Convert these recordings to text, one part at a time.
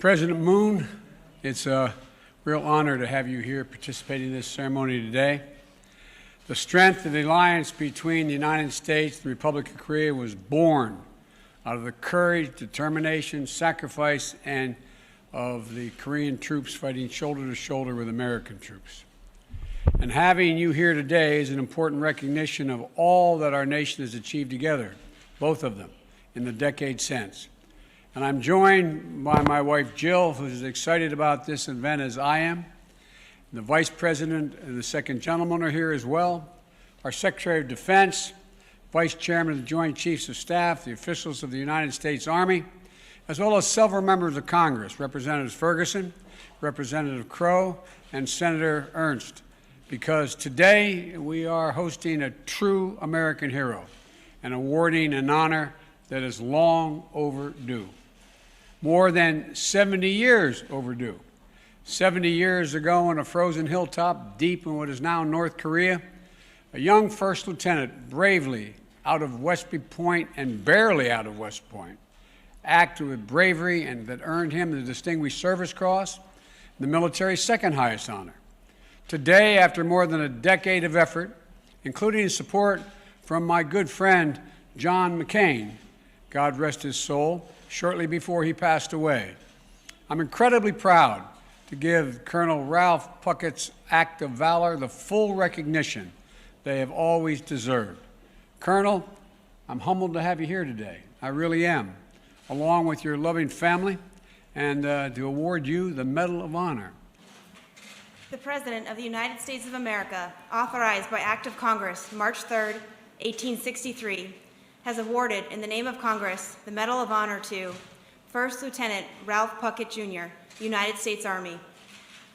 President Moon, it's a real honor to have you here participating in this ceremony today. The strength of the alliance between the United States and the Republic of Korea was born out of the courage, determination, sacrifice, and of the Korean troops fighting shoulder to shoulder with American troops. And having you here today is an important recognition of all that our nation has achieved together, both of them, in the decade since. And I'm joined by my wife, Jill, who's as excited about this event as I am. The Vice President and the Second Gentleman are here as well. Our Secretary of Defense, Vice Chairman of the Joint Chiefs of Staff, the officials of the United States Army, as well as several members of Congress, Representative Ferguson, Representative Crow, and Senator Ernst, because today we are hosting a true American hero and awarding an honor that is long overdue. More than 70 years overdue. 70 years ago on a frozen hilltop deep in what is now North Korea, a young first lieutenant bravely out of Westby Point and barely out of West Point acted with bravery and that earned him the Distinguished Service Cross, the military's second highest honor. Today, after more than a decade of effort, including support from my good friend John McCain, God rest his soul, shortly before he passed away, I'm incredibly proud to give Colonel Ralph Puckett's act of valor the full recognition they have always deserved. Colonel, I'm humbled to have you here today. I really am, along with your loving family, and to award you the Medal of Honor. The President of the United States of America, authorized by Act of Congress, March 3, 1863, has awarded, in the name of Congress, the Medal of Honor to First Lieutenant Ralph Puckett, Jr., United States Army,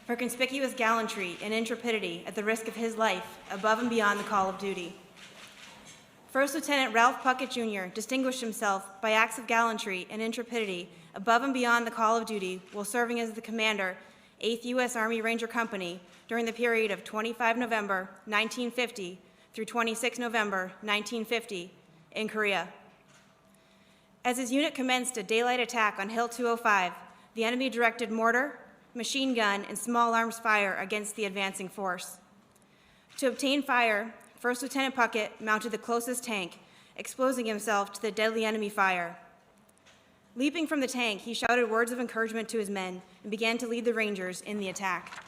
for conspicuous gallantry and intrepidity at the risk of his life above and beyond the call of duty. First Lieutenant Ralph Puckett, Jr. distinguished himself by acts of gallantry and intrepidity above and beyond the call of duty while serving as the commander, 8th U.S. Army Ranger Company, during the period of 25 November 1950 through 26 November 1950 in Korea. As his unit commenced a daylight attack on Hill 205, the enemy directed mortar, machine gun, and small arms fire against the advancing force. To obtain fire, First Lieutenant Puckett mounted the closest tank, exposing himself to the deadly enemy fire. Leaping from the tank, he shouted words of encouragement to his men and began to lead the Rangers in the attack.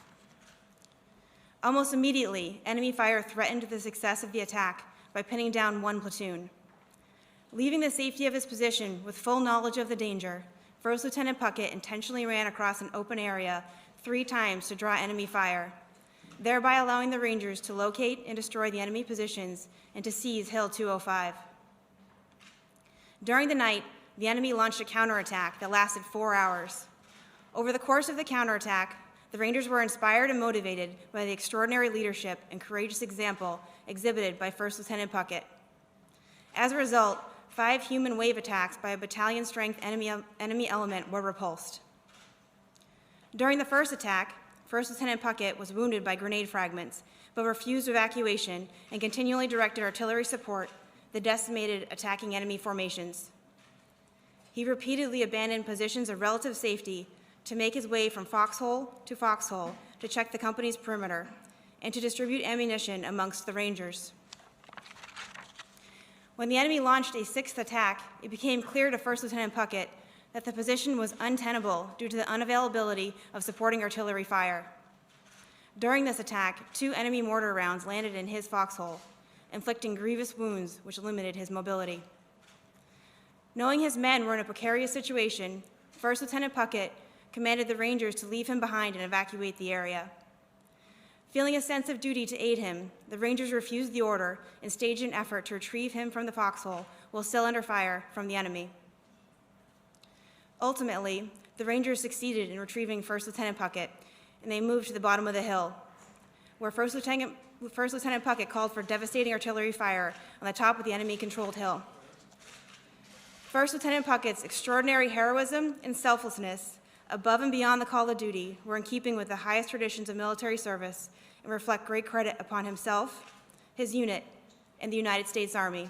Almost immediately, enemy fire threatened the success of the attack by pinning down one platoon. Leaving the safety of his position with full knowledge of the danger, First Lieutenant Puckett intentionally ran across an open area 3 times to draw enemy fire, thereby allowing the Rangers to locate and destroy the enemy positions and to seize Hill 205. During the night, the enemy launched a counterattack that lasted 4 hours. Over the course of the counterattack, the Rangers were inspired and motivated by the extraordinary leadership and courageous example exhibited by First Lieutenant Puckett. As a result, 5 human wave attacks by a battalion-strength enemy element were repulsed. During the first attack, First Lieutenant Puckett was wounded by grenade fragments, but refused evacuation and continually directed artillery support that decimated attacking enemy formations. He repeatedly abandoned positions of relative safety to make his way from foxhole to check the company's perimeter and to distribute ammunition amongst the Rangers. When the enemy launched a 6th attack, it became clear to First Lieutenant Puckett that the position was untenable due to the unavailability of supporting artillery fire. During this attack, 2 enemy mortar rounds landed in his foxhole, inflicting grievous wounds which limited his mobility. Knowing his men were in a precarious situation, First Lieutenant Puckett commanded the Rangers to leave him behind and evacuate the area. Feeling a sense of duty to aid him, the Rangers refused the order and staged an effort to retrieve him from the foxhole while still under fire from the enemy. Ultimately, the Rangers succeeded in retrieving First Lieutenant Puckett, and they moved to the bottom of the hill, where First Lieutenant Puckett called for devastating artillery fire on the top of the enemy-controlled hill. First Lieutenant Puckett's extraordinary heroism and selflessness above and beyond the call of duty were in keeping with the highest traditions of military service and reflect great credit upon himself, his unit, and the United States Army.